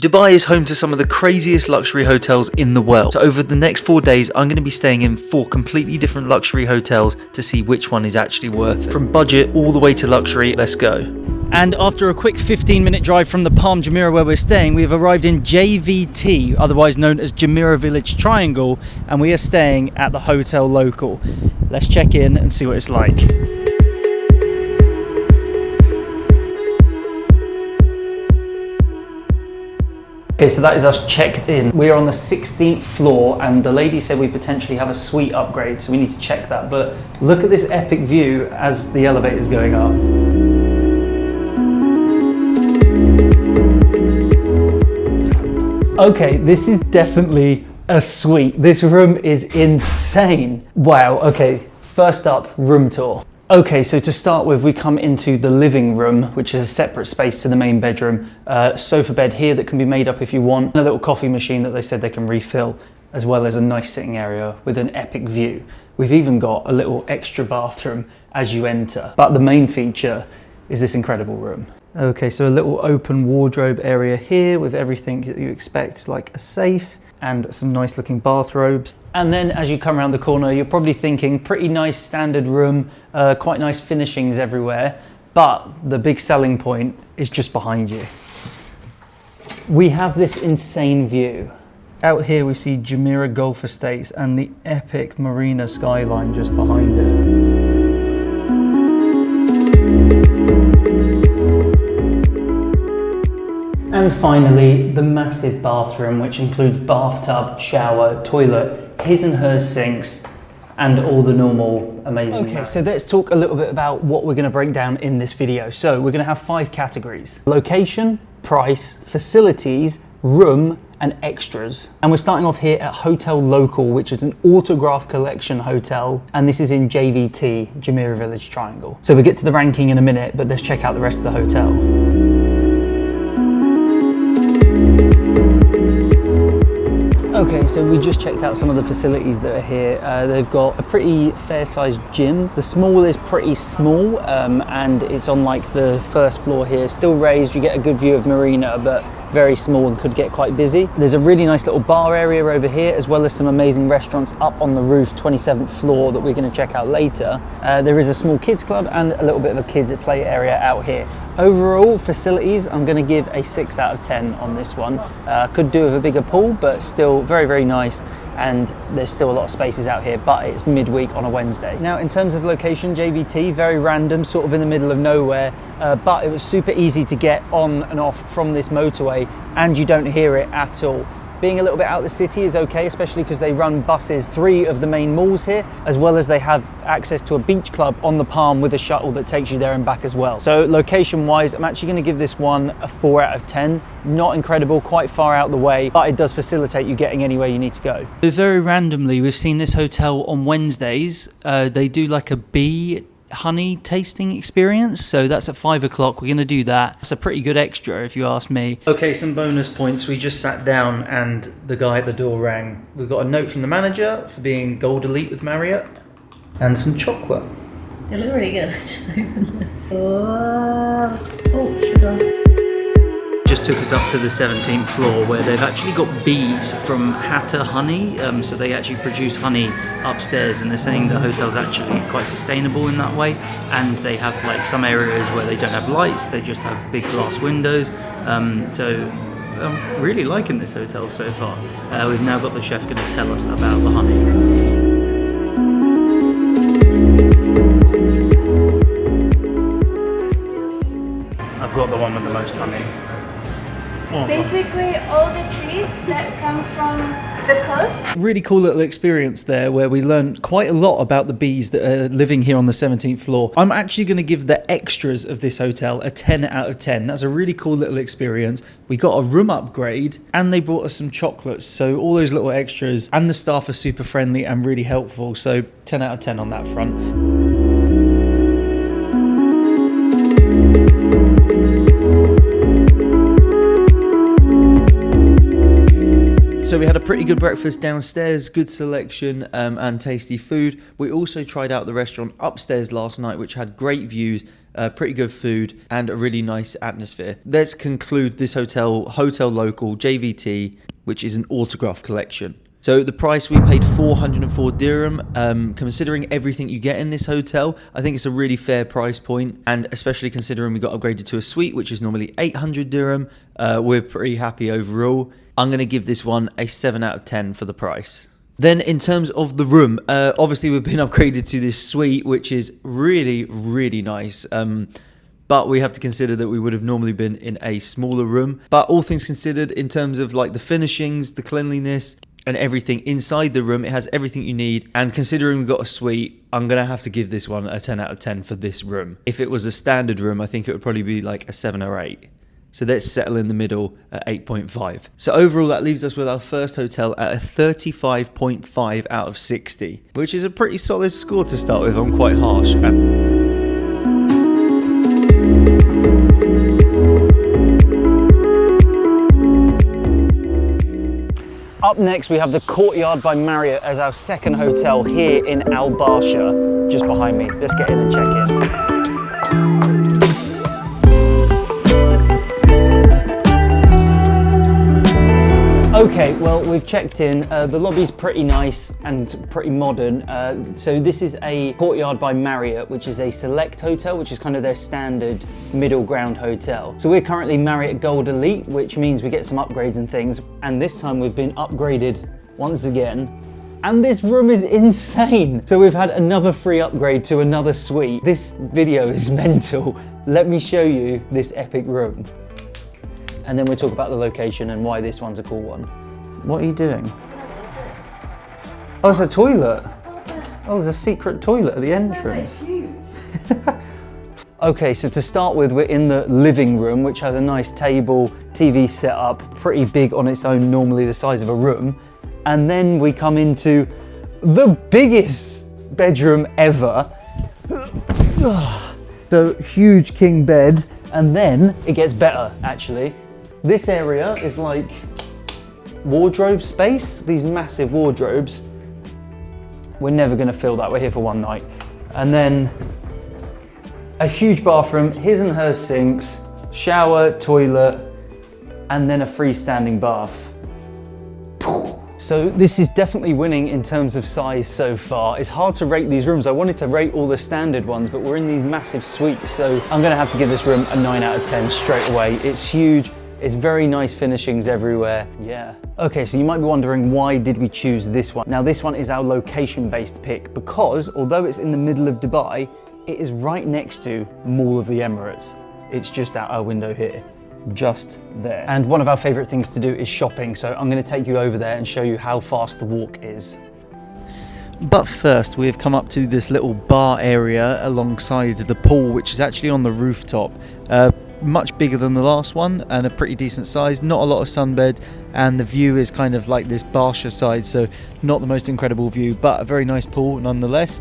Dubai is home to some of the craziest luxury hotels in the world. So over the next 4 days, I'm going to be staying in 4 completely different luxury hotels to see which one is actually worth it. From budget all the way to luxury, let's go. And after a quick 15-minute drive from the Palm Jumeirah where we're staying, we have arrived in JVT, otherwise known as Jumeirah Village Triangle, and we are staying at the Hotel Local. Let's check in and see what it's like. Okay, so that is us checked in. We are on the 16th floor and the lady said we potentially have a suite upgrade, so we need to check that. But look at this epic view as the elevator is going up. Okay, this is definitely a suite. This room is insane. Wow, okay, first up, room tour. Okay, so to start with, we come into the living room, which is a separate space to the main bedroom. Sofa bed here that can be made up if you want. A little coffee machine that they said they can refill, as well as a nice sitting area with an epic view. We've even got a little extra bathroom as you enter. But the main feature is this incredible room. Okay, so a little open wardrobe area here with everything that you expect, like a safe and some nice looking bathrobes. And then as you come around the corner, you're probably thinking pretty nice standard room, quite nice finishings everywhere. But the big selling point is just behind you. We have this insane view. Out here we see Jumeirah Golf Estates and the epic marina skyline just behind it. And finally, the massive bathroom, which includes bathtub, shower, toilet, his and hers sinks, and all the normal amazing. Okay, so let's talk a little bit about what we're going to break down in this video. So we're going to have 5 categories: location, price, facilities, room, and extras. And we're starting off here at Hotel Local, which is an autograph collection hotel, and this is in JVT, Jumeirah Village Triangle. So we'll get to the ranking in a minute, but let's check out the rest of the hotel. Okay, so we just checked out some of the facilities that are here. They've got a pretty fair-sized gym. The small is pretty small, and it's on like the first floor here. Still raised, you get a good view of marina, but very small and could get quite busy. There's a really nice little bar area over here, as well as some amazing restaurants up on the roof, 27th floor, that we're going to check out later. There is a small kids club and a little bit of a kids play area out here. Overall facilities, I'm going to give a 6 out of 10 on this one. Could do with a bigger pool, but still very, very nice. And there's still a lot of spaces out here, but it's midweek on a Wednesday. Now, in terms of location, JVT, very random, sort of in the middle of nowhere, but it was super easy to get on and off from this motorway, and you don't hear it at all. Being a little bit out of the city is okay, especially because they run buses 3 of the main malls here, as well as they have access to a beach club on the Palm with a shuttle that takes you there and back as well. So location wise, I'm actually going to give this one a 4 out of 10. Not incredible, quite far out the way, but it does facilitate you getting anywhere you need to go. Very randomly, we've seen this hotel on Wednesdays. They do like a bee honey tasting experience, so that's at 5 o'clock. We're going to do that. It's a pretty good extra if you ask me. Okay, some bonus points. We just sat down and the guy at the door rang. We've got a note from the manager for being Gold Elite with Marriott and some chocolate. They look really good. I just opened them. Oh, sugar. Just took us up to the 17th floor where they've actually got bees from Hatta honey, so they actually produce honey upstairs, and they're saying the hotel's actually quite sustainable in that way. And they have like some areas where they don't have lights, they just have big glass windows. So I'm really liking this hotel so far. We've now got the chef going to tell us about the honey. I've got the one with the most honey. Basically all the trees that come from the coast. Really cool little experience there where we learned quite a lot about the bees that are living here on the 17th floor. I'm actually going to give the extras of this hotel a 10 out of 10. That's a really cool little experience. We got a room upgrade and they brought us some chocolates. So all those little extras, and the staff are super friendly and really helpful. So 10 out of 10 on that front. So we had a pretty good breakfast downstairs, good selection and tasty food. We also tried out the restaurant upstairs last night, which had great views pretty good food, and a really nice atmosphere. Let's conclude this hotel local JVT, which is an autograph collection. So the price, we paid 404 dirham. Considering everything you get in this hotel, I think it's a really fair price point, and especially considering we got upgraded to a suite, which is normally 800 dirham, we're pretty happy overall. I'm going to give this one a 7 out of 10 for the price. Then in terms of the room, obviously we've been upgraded to this suite, which is really, really nice. But we have to consider that we would have normally been in a smaller room. But all things considered, in terms of like the finishings, the cleanliness, and everything inside the room, it has everything you need. And considering we've got a suite, I'm going to have to give this one a 10 out of 10 for this room. If it was a standard room, I think it would probably be like a 7 or 8. So let's settle in the middle at 8.5. So overall, that leaves us with our first hotel at a 35.5 out of 60, which is a pretty solid score to start with. I'm quite harsh. Up next, we have the Courtyard by Marriott as our second hotel here in Al Barsha, just behind me. Let's get in and check in. Okay, well, we've checked in. The lobby's pretty nice and pretty modern. So this is a Courtyard by Marriott, which is a select hotel, which is kind of their standard middle ground hotel. So we're currently Marriott Gold Elite, which means we get some upgrades and things. And this time we've been upgraded once again. And this room is insane. So we've had another free upgrade to another suite. This video is mental. Let me show you this epic room. And then we'll talk about the location and why this one's a cool one. What are you doing? Oh, it's a toilet. Oh, there's a secret toilet at the entrance. Okay, so to start with, we're in the living room, which has a nice table, TV setup, pretty big on its own, normally the size of a room. And then we come into the biggest bedroom ever. So huge king bed, and then it gets better, actually. This area is like wardrobe space, these massive wardrobes. We're never gonna fill that, we're here for one night. And then a huge bathroom, his and hers sinks, shower, toilet, and then a freestanding bath. So this is definitely winning in terms of size so far. It's hard to rate these rooms. I wanted to rate all the standard ones, but we're in these massive suites. So I'm gonna have to give this room a 9 out of 10 straight away. It's huge. It's very nice finishings everywhere. Yeah. Okay, so you might be wondering, why did we choose this one? Now, this one is our location-based pick because although it's in the middle of Dubai, it is right next to Mall of the Emirates. It's just out our window here, just there. And one of our favorite things to do is shopping. So I'm gonna take you over there and show you how fast the walk is. But first, we have come up to this little bar area alongside the pool, which is actually on the rooftop. Much bigger than the last one and a pretty decent size, not a lot of sunbed, and the view is kind of like this Barsha side, so not the most incredible view, but a very nice pool nonetheless.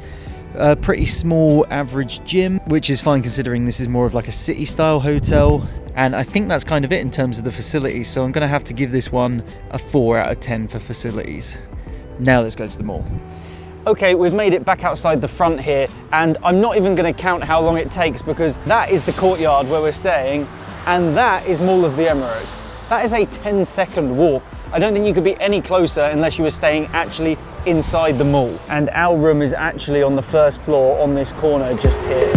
A pretty small average gym, which is fine considering this is more of like a city style hotel, and I think that's kind of it in terms of the facilities, so I'm going to have to give this one a 4 out of 10 for facilities. Now let's go to the mall. Okay, we've made it back outside the front here, and I'm not even going to count how long it takes because that is the courtyard where we're staying, and that is Mall of the Emirates. That is a 10-second walk. I don't think you could be any closer unless you were staying actually inside the mall. And our room is actually on the first floor on this corner just here.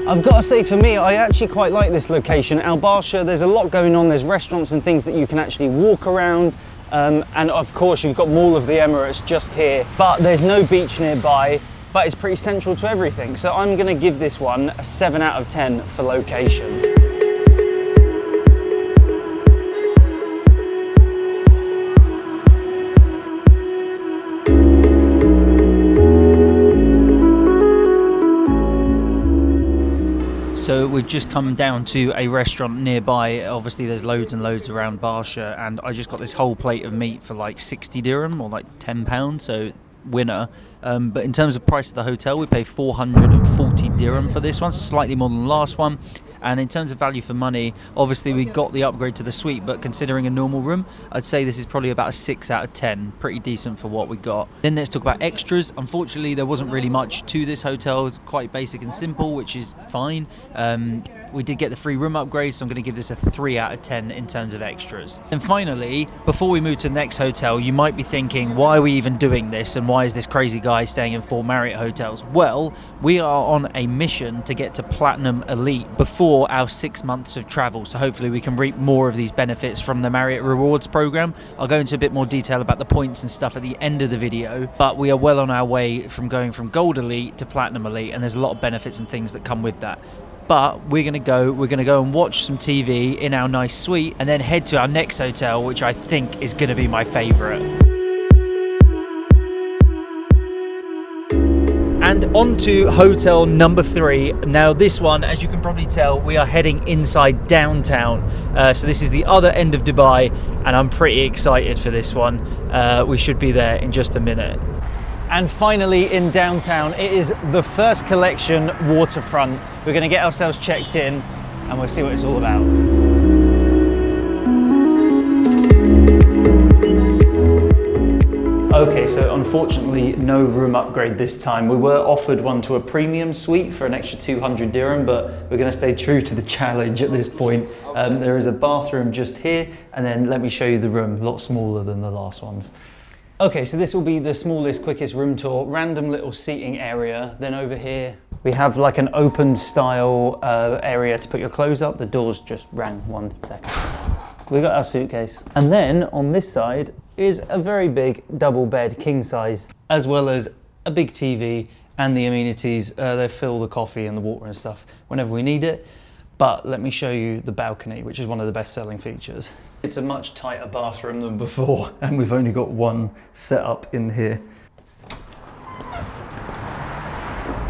I've got to say, for me, I actually quite like this location. Al Barsha, there's a lot going on. There's restaurants and things that you can actually walk around. And of course, you've got Mall of the Emirates just here, but there's no beach nearby, but it's pretty central to everything. So I'm going to give this one a 7 out of 10 for location. So we've just come down to a restaurant nearby. Obviously there's loads and loads around Barsha, and I just got this whole plate of meat for like 60 dirham or like £10, so winner. But in terms of price of the hotel, we pay 440 dirham for this one, slightly more than the last one. And in terms of value for money, obviously we got the upgrade to the suite, but considering a normal room, I'd say this is probably about a 6 out of 10. Pretty decent for what we got. Then let's talk about extras. Unfortunately, there wasn't really much to this hotel. It's quite basic and simple, which is fine. We did get the free room upgrade, so I'm going to give this a 3 out of 10 in terms of extras. And finally, before we move to the next hotel, you might be thinking, why are we even doing this, and why is this crazy guy staying in 4 Marriott hotels? Well, we are on a mission to get to Platinum Elite before our 6 months of travel, so hopefully we can reap more of these benefits from the Marriott Rewards program. I'll go into a bit more detail about the points and stuff at the end of the video, but we are well on our way from going from Gold Elite to Platinum Elite, and there's a lot of benefits and things that come with that. But we're gonna go and watch some TV in our nice suite, and then head to our next hotel, which I think is gonna be my favorite. And on to hotel number 3. Now this one, as you can probably tell, we are heading inside downtown. So this is the other end of Dubai, and I'm pretty excited for this one. We should be there in just a minute. And finally in downtown, it is the First Collection WaterFront. We're gonna get ourselves checked in and we'll see what it's all about. Okay, so unfortunately no room upgrade this time. We were offered one to a premium suite for an extra 200 dirham, but we're gonna stay true to the challenge at this point. There is a bathroom just here, and then let me show you the room, a lot smaller than the last ones. Okay, so this will be the smallest, quickest room tour. Random little seating area. Then over here, we have like an open style area to put your clothes up. The doors just rang 1 second. We got our suitcase. And then on this side is a very big double bed, king size, as well as a big TV and the amenities. They fill the coffee and the water and stuff whenever we need it. But let me show you the balcony, which is one of the best selling features. It's a much tighter bathroom than before, and we've only got one set up in here.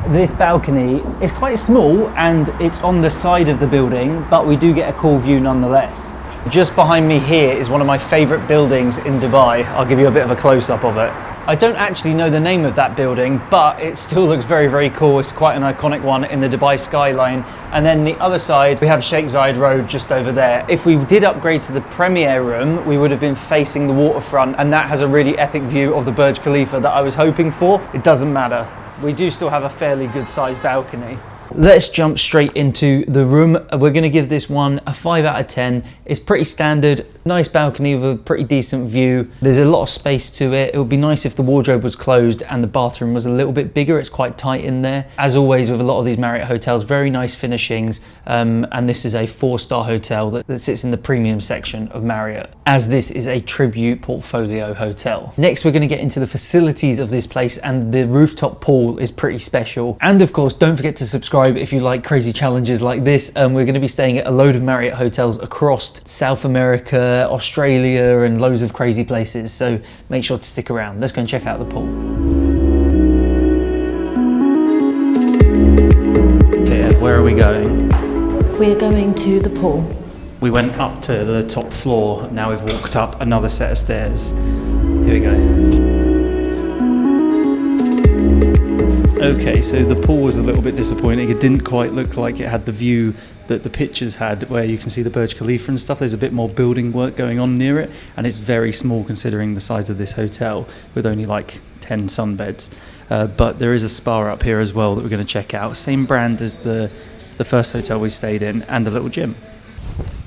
This balcony is quite small and it's on the side of the building, but we do get a cool view nonetheless. Just behind me here is one of my favorite buildings in Dubai. I'll give you a bit of a close-up of it. I don't actually know the name of that building, but it still looks very, very cool. It's quite an iconic one in the Dubai skyline. And then the other side, we have Sheikh Zayed Road just over there. If we did upgrade to the premier room, we would have been facing the waterfront, and that has a really epic view of the Burj Khalifa that I was hoping for. It doesn't matter. We do still have a fairly good sized balcony. Let's jump straight into the room. We're going to give this one a 5 out of 10. It's pretty standard, nice balcony with a pretty decent view. There's a lot of space to it. It would be nice if the wardrobe was closed and the bathroom was a little bit bigger. It's quite tight in there. As always with a lot of these Marriott hotels, very nice finishings. And this is a 4-star hotel that sits in the premium section of Marriott, as this is a tribute portfolio hotel. Next, we're going to get into the facilities of this place, and the rooftop pool is pretty special. And of course, don't forget to subscribe if you like crazy challenges like this. We're going to be staying at a load of Marriott hotels across South America, Australia, and loads of crazy places, so make sure to stick around. Let's go and check out the pool. Okay, where are we going? We're going to the pool. We went up to the top floor, now we've walked up another set of stairs. Here we go. Okay, so the pool was a little bit disappointing. It didn't quite look like it had the view that the pictures had, where you can see the Burj Khalifa and stuff. There's a bit more building work going on near it, and it's very small considering the size of this hotel, with only like 10 sunbeds. But there is a spa up here as well that we're going to check out. Same brand as the first hotel we stayed in, and a little gym.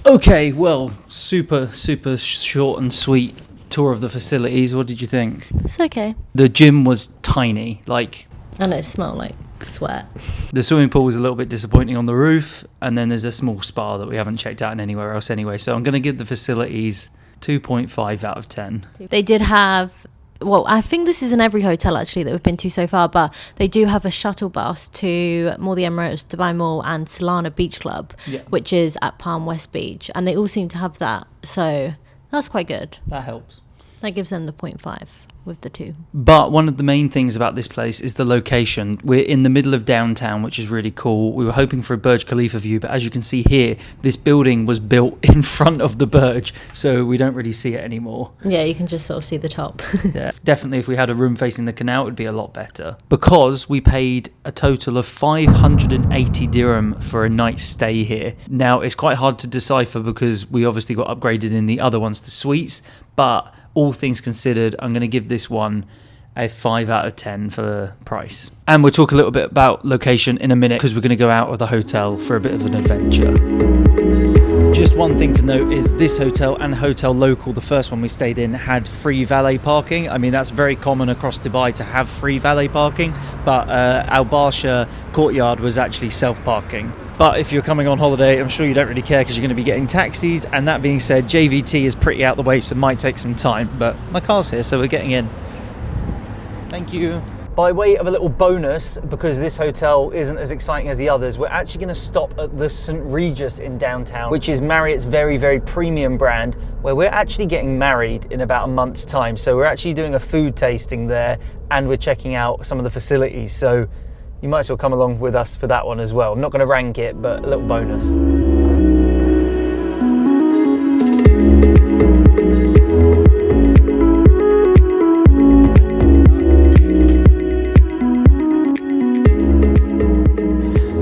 Okay, well, super short and sweet tour of the facilities. What did you think? It's okay. The gym was tiny, like... And it smelled like sweat. The swimming pool was a little bit disappointing on the roof, and then there's a small spa that we haven't checked out anywhere else anyway. So I'm going to give the facilities 2.5 out of 10. They did have, well, I think this is in every hotel actually that we've been to so far, but they do have a shuttle bus to Mall the Emirates, Dubai Mall, and Solana Beach Club, which is at Palm West Beach, and they all seem to have that. So that's quite good. That helps. That gives them the 0.5. with the two. But one of the main things about this place is the location. We're in the middle of downtown, which is really cool. We were hoping for a Burj Khalifa view, but as you can see here, this building was built in front of the Burj, so we don't really see it anymore. Yeah, you can just sort of see the top. Yeah, definitely if we had a room facing the canal, it would be a lot better. Because we paid a total of 580 dirham for a night's stay here. Now, it's quite hard to decipher because we obviously got upgraded in the other ones to suites, but all things considered, I'm going to give this one a 5 out of 10 for the price. And we'll talk a little bit about location in a minute because we're going to go out of the hotel for a bit of an adventure. Just one thing to note is this hotel and Hotel Local, the first one we stayed in, had free valet parking. I mean, that's very common across Dubai to have free valet parking, but Al Barsha Courtyard was actually self-parking. But if you're coming on holiday, I'm sure you don't really care because you're going to be getting taxis. And that being said, JVT is pretty out the way, so it might take some time. But my car's here, so we're getting in. Thank you. By way of a little bonus, because this hotel isn't as exciting as the others, we're actually going to stop at the St. Regis in downtown, which is Marriott's very, very premium brand, where we're actually getting married in about a month's time. So we're actually doing a food tasting there, and we're checking out some of the facilities. So you might as well come along with us for that one as well. I'm not going to rank it, but a little bonus.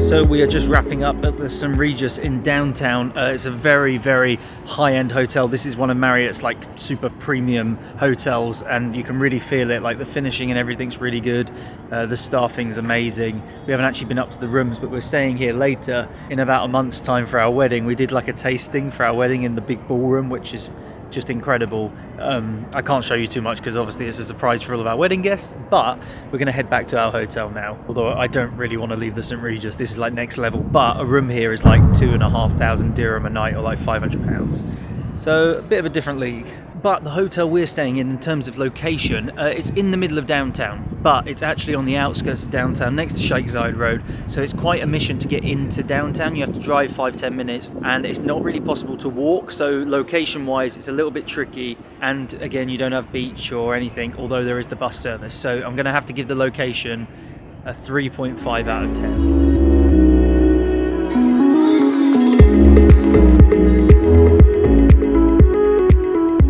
So we are just wrapping up at the St. Regis in downtown. It's a very, very high-end hotel. This is one of Marriott's like super premium hotels, and you can really feel it. Like the finishing and everything's really good. The staffing's amazing. We haven't actually been up to the rooms, but we're staying here later in about a month's time for our wedding. We did like a tasting for our wedding in the big ballroom, which is just incredible. I can't show you too much because obviously it's a surprise for all of our wedding guests, but we're going to head back to our hotel now, although I don't really want to leave the St. Regis. This is like next level, but a room here is like 2,500 dirham a night, or like £500, so a bit of a different league. But the hotel we're staying in terms of location, it's in the middle of downtown, but it's actually on the outskirts of downtown next to Sheikh Zayed Road, so it's quite a mission to get into downtown. You have to drive 5-10 minutes, and it's not really possible to walk, so location wise it's a little bit tricky. And again, you don't have beach or anything, although there is the bus service, so I'm going to have to give the location a 3.5 out of 10.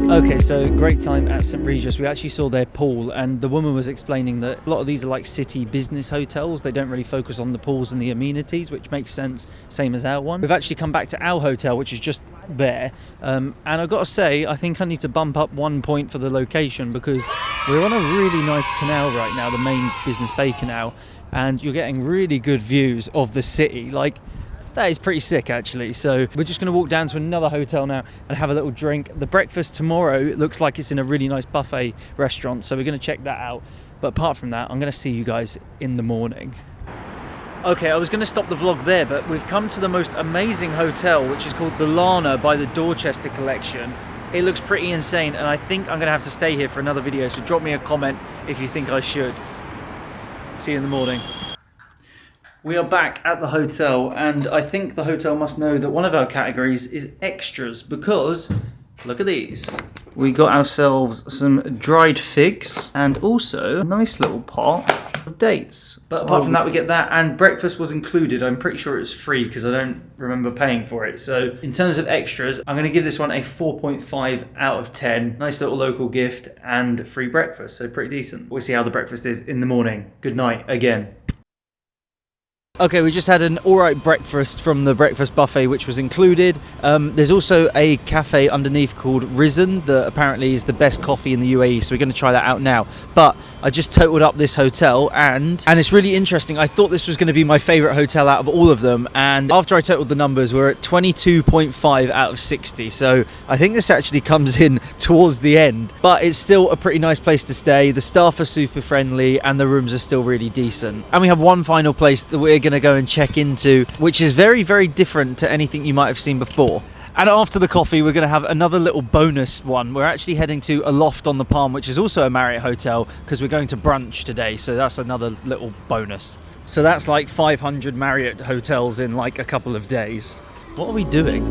Okay, so great time at St. Regis. We actually saw their pool, and the woman was explaining that a lot of these are like city business hotels. They don't really focus on the pools and the amenities, which makes sense, same as our one. We've actually come back to our hotel, which is just there, and I've got to say, I think I need to bump up 1 point for the location, because we're on a really nice canal right now, the main Business Bay Canal, and you're getting really good views of the city. Like, that is pretty sick, actually. So we're just going to walk down to another hotel now and have a little drink. The breakfast tomorrow looks like it's in a really nice buffet restaurant, so we're going to check that out. But apart from that, I'm going to see you guys in the morning. Okay, I was going to stop the vlog there, but we've come to the most amazing hotel, which is called the Lana by the Dorchester Collection. It looks pretty insane, and I think I'm going to have to stay here for another video, so drop me a comment if you think I should. See you in the morning. We are back at the hotel, and I think the hotel must know that one of our categories is extras, because look at these. We got ourselves some dried figs and also a nice little pot of dates. But apart from that, we get that, and breakfast was included. I'm pretty sure it was free because I don't remember paying for it. So in terms of extras, I'm going to give this one a 4.5 out of 10. Nice little local gift and free breakfast, so pretty decent. We'll see how the breakfast is in the morning. Good night again. Okay, we just had an alright breakfast from the breakfast buffet, which was included. There's also a cafe underneath called Risen that apparently is the best coffee in the UAE, so we're going to try that out now. But I just totaled up this hotel, and it's really interesting. I thought this was going to be my favourite hotel out of all of them, and after I totaled the numbers, we're at 22.5 out of 60. So I think this actually comes in towards the end, but it's still a pretty nice place to stay. The staff are super friendly, and the rooms are still really decent. And we have one final place that we're going to go and check into, which is very, very different to anything you might have seen before. And after the coffee, we're going to have another little bonus one. We're actually heading to a loft on the Palm, which is also a Marriott hotel, because we're going to brunch today. So that's another little bonus. So that's like 500 Marriott hotels in like a couple of days. What are we doing?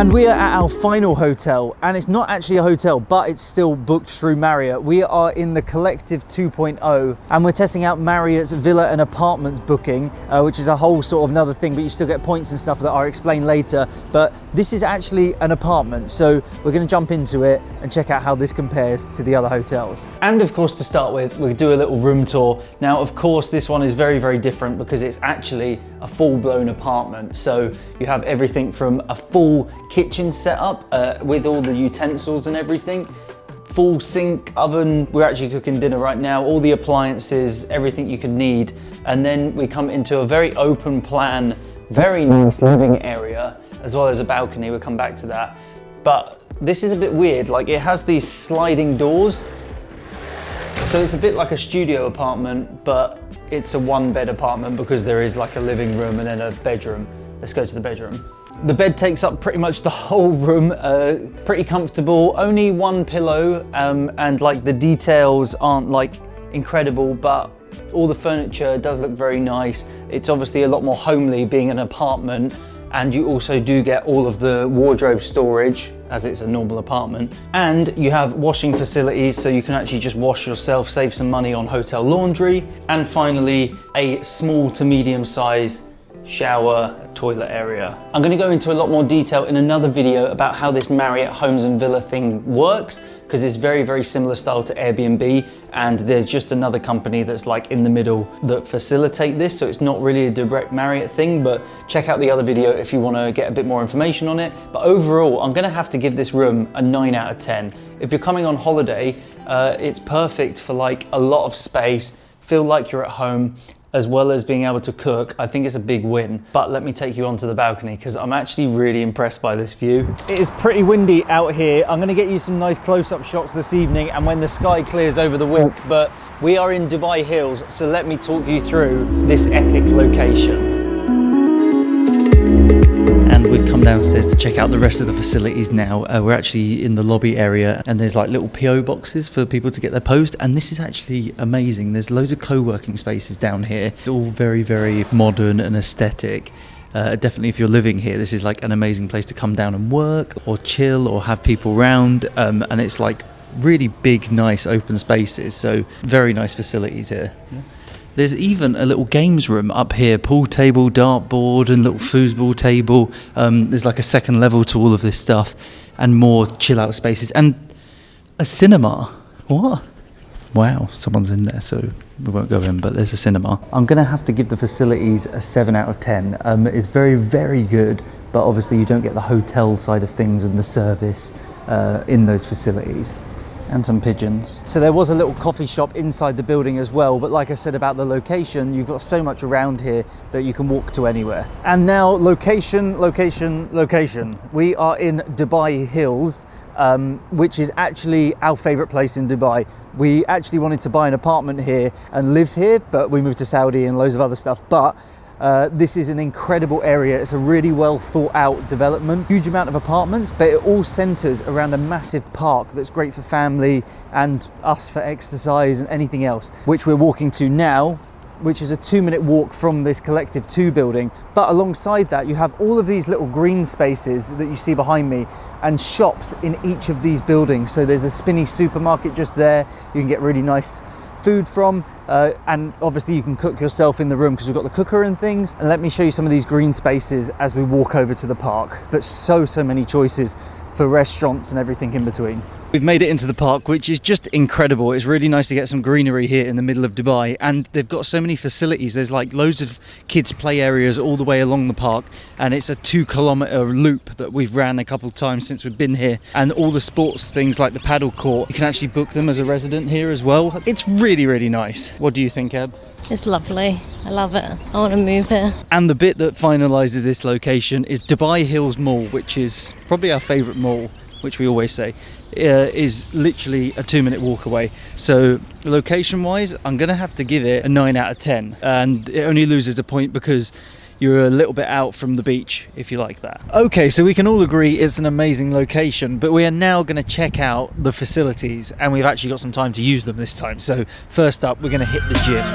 And we are at our final hotel, and it's not actually a hotel, but it's still booked through Marriott. We are in the Collective 2.0, and we're testing out Marriott's villa and apartments booking, which is a whole sort of another thing, but you still get points and stuff that I'll explain later. But this is actually an apartment, so we're going to jump into it and check out how this compares to the other hotels. And of course, to start with, we'll do a little room tour. Now, of course, this one is very, very different because it's actually a full-blown apartment. So you have everything from a full kitchen setup with all the utensils and everything, full sink, oven. We're actually cooking dinner right now, all the appliances, everything you can need. And then we come into a very open plan, very nice living area, as well as a balcony. We'll come back to that. But this is a bit weird, like it has these sliding doors. So it's a bit like a studio apartment, but it's a one-bed apartment because there is like a living room and then a bedroom. Let's go to the bedroom. The bed takes up pretty much the whole room, pretty comfortable, only one pillow, and like the details aren't like incredible, but all the furniture does look very nice. It's obviously a lot more homely being an apartment, and you also do get all of the wardrobe storage as it's a normal apartment. And you have washing facilities, so you can actually just wash yourself, save some money on hotel laundry. And finally, a small to medium size shower, toilet area. I'm going to go into a lot more detail in another video about how this Marriott Homes and Villa thing works, because it's very, very similar style to Airbnb, and there's just another company that's like in the middle that facilitate this, so it's not really a direct Marriott thing, but check out the other video if you want to get a bit more information on it. But overall, I'm going to have to give this room a 9 out of 10. If you're coming on holiday, it's perfect for like a lot of space, feel like you're at home, as well as being able to cook. I think it's a big win. But let me take you onto the balcony because I'm actually really impressed by this view. It is pretty windy out here. I'm gonna get you some nice close-up shots this evening and when the sky clears over the week, but we are in Dubai Hills, so let me talk you through this epic location. And we've come downstairs to check out the rest of the facilities now. We're actually in the lobby area and there's like little PO boxes for people to get their post, and this is actually amazing. There's loads of co-working spaces down here, all very, very modern and aesthetic. Definitely if you're living here, this is like an amazing place to come down and work or chill or have people around, and it's like really big, nice open spaces, so very nice facilities here. Yeah. There's even a little games room up here, pool table, dartboard and little foosball table. There's like a second level to all of this stuff and more chill out spaces and a cinema. What? Wow, someone's in there, so we won't go in, but there's a cinema. I'm gonna have to give the facilities a 7 out of 10. It's very, very good, but obviously you don't get the hotel side of things and the service in those facilities. And some pigeons. So there was a little coffee shop inside the building as well, but like I said about the location, you've got so much around here that you can walk to anywhere. And now location. We are in Dubai Hills, which is actually our favorite place in Dubai. We actually wanted to buy an apartment here and live here, but we moved to Saudi and loads of other stuff. But this is an incredible area. It's a really well thought out development, huge amount of apartments, but it all centers around a massive park that's great for family and us for exercise and anything else, which we're walking to now, which is a 2-minute walk from this Collective 2 building. But alongside that, you have all of these little green spaces that you see behind me and shops in each of these buildings. So there's a spinny supermarket just there. You can get really nice food from, and obviously you can cook yourself in the room because we've got the cooker and things. And let me show you some of these green spaces as we walk over to the park. But so many choices for restaurants and everything in between. We've made it into the park, which is just incredible. It's really nice to get some greenery here in the middle of Dubai, and they've got so many facilities. There's like loads of kids play areas all the way along the park, and it's a 2-kilometer loop that we've ran a couple of times since we've been here. And all the sports things like the paddle court, you can actually book them as a resident here as well. It's really, really nice. What do you think, Eb? It's lovely. I love it. I want to move here. And the bit that finalises this location is Dubai Hills Mall, which is probably our favourite mall, which we always say, is literally a 2-minute walk away. So location wise, I'm going to have to give it a 9 out of 10. And it only loses a point because you're a little bit out from the beach, if you like that. Okay, so we can all agree it's an amazing location, but we are now going to check out the facilities, and we've actually got some time to use them this time. So first up, we're going to hit the gym.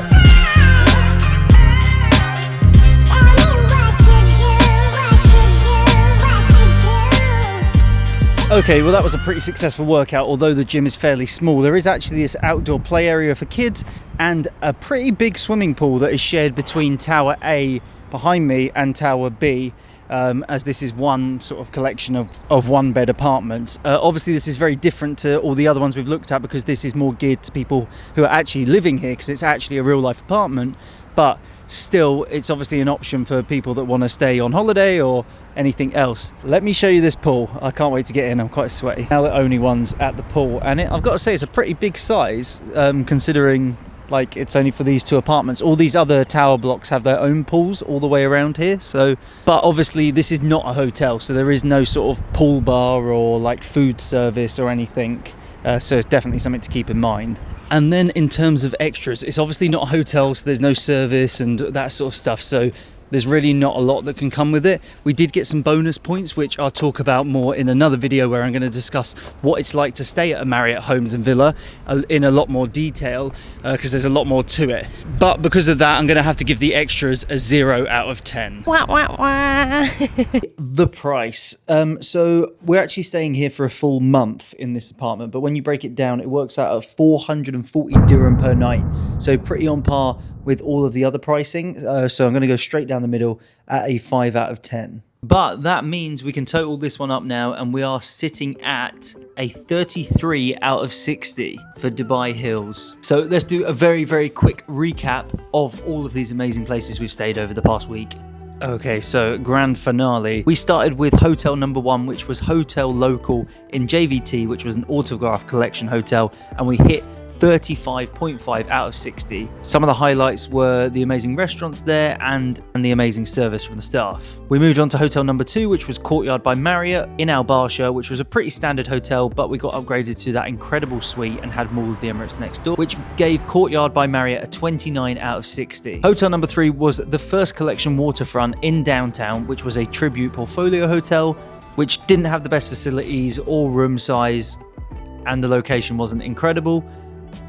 Okay, well that was a pretty successful workout. Although the gym is fairly small, there is actually this outdoor play area for kids and a pretty big swimming pool that is shared between Tower A behind me and Tower B. As this is one sort of collection of one bed apartments. Obviously this is very different to all the other ones we've looked at because this is more geared to people who are actually living here because it's actually a real life apartment, but still it's obviously an option for people that want to stay on holiday or anything else. Let me show you this pool. I can't wait to get in, I'm quite sweaty. Now the only one's at the pool, and I've got to say it's a pretty big size considering like it's only for these two apartments. All these other tower blocks have their own pools all the way around here, so but obviously this is not a hotel, so there is no sort of pool bar or like food service or anything, so it's definitely something to keep in mind. And then in terms of extras, it's obviously not a hotel, so there's no service and that sort of stuff, so there's really not a lot that can come with it. We did get some bonus points, which I'll talk about more in another video where I'm going to discuss what it's like to stay at a Marriott Homes and Villa in a lot more detail because there's a lot more to it. But because of that, I'm going to have to give the extras a 0 out of 10. Wah, wah, wah. The price. So we're actually staying here for a full month in this apartment, but when you break it down, it works out at 440 dirham per night. So pretty on par with all of the other pricing. So I'm going to go straight down the middle at a 5 out of 10. But that means we can total this one up now, and we are sitting at a 33 out of 60 for Dubai Hills. So let's do a very, very quick recap of all of these amazing places we've stayed over the past week. Okay, so grand finale. We started with hotel number 1, which was Hotel Local in JVT, which was an autograph collection hotel, and we hit 35.5 out of 60. Some of the highlights were the amazing restaurants there and the amazing service from the staff. We moved on to hotel number 2, which was Courtyard by Marriott in Al Barsha, which was a pretty standard hotel, but we got upgraded to that incredible suite and had more of the Emirates next door, which gave Courtyard by Marriott a 29 out of 60. Hotel number 3 was the First Collection Waterfront in downtown, which was a tribute portfolio hotel, which didn't have the best facilities or room size, and the location wasn't incredible,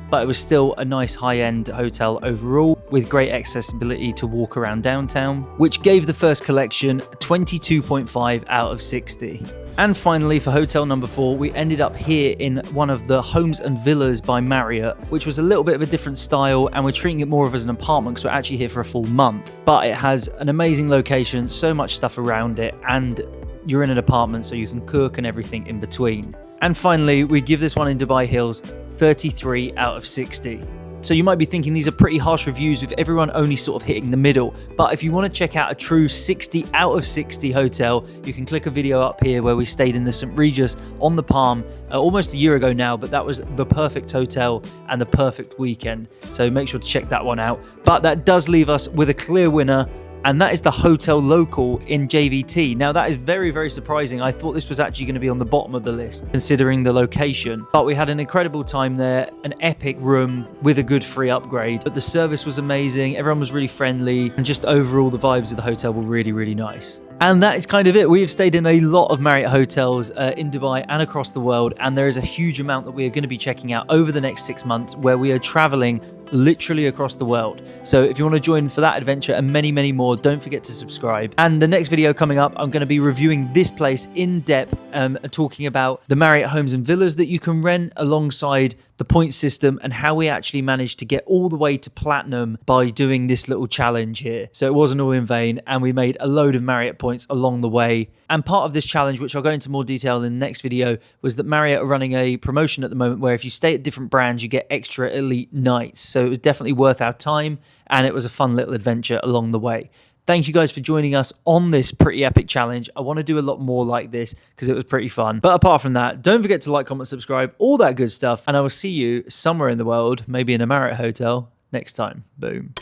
but it was still a nice high-end hotel overall with great accessibility to walk around downtown, which gave the First Collection 22.5 out of 60. And finally, for hotel number 4, we ended up here in one of the Homes and Villas by Marriott, which was a little bit of a different style, and we're treating it more of as an apartment because we're actually here for a full month. But it has an amazing location, so much stuff around it, and you're in an apartment so you can cook and everything in between. And finally, we give this one in Dubai Hills 33 out of 60. So you might be thinking these are pretty harsh reviews with everyone only sort of hitting the middle. But if you want to check out a true 60 out of 60 hotel, you can click a video up here where we stayed in the St. Regis on the Palm almost a year ago now, but that was the perfect hotel and the perfect weekend. So make sure to check that one out. But that does leave us with a clear winner, and that is the Hotel Local in JVT. Now that is very, very surprising. I thought this was actually going to be on the bottom of the list considering the location, but we had an incredible time there, an epic room with a good free upgrade, but the service was amazing, everyone was really friendly, and just overall the vibes of the hotel were really, really nice. And that is kind of it. We have stayed in a lot of Marriott hotels in Dubai and across the world, and there is a huge amount that we are going to be checking out over the next 6 months where we are traveling literally across the world. So if you want to join for that adventure and many, many more, don't forget to subscribe. And the next video coming up, I'm going to be reviewing this place in depth, talking about the Marriott Homes and Villas that you can rent alongside the point system and how we actually managed to get all the way to platinum by doing this little challenge here. So it wasn't all in vain, and we made a load of Marriott points along the way. And part of this challenge, which I'll go into more detail in the next video, was that Marriott are running a promotion at the moment where if you stay at different brands, you get extra elite nights. So it was definitely worth our time, and it was a fun little adventure along the way. Thank you guys for joining us on this pretty epic challenge. I want to do a lot more like this because it was pretty fun. But apart from that, don't forget to like, comment, subscribe, all that good stuff. And I will see you somewhere in the world, maybe in a Marriott hotel, next time. Boom.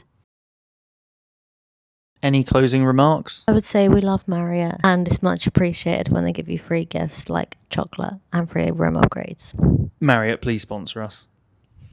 Any closing remarks? I would say we love Marriott, and it's much appreciated when they give you free gifts like chocolate and free room upgrades. Marriott, please sponsor us.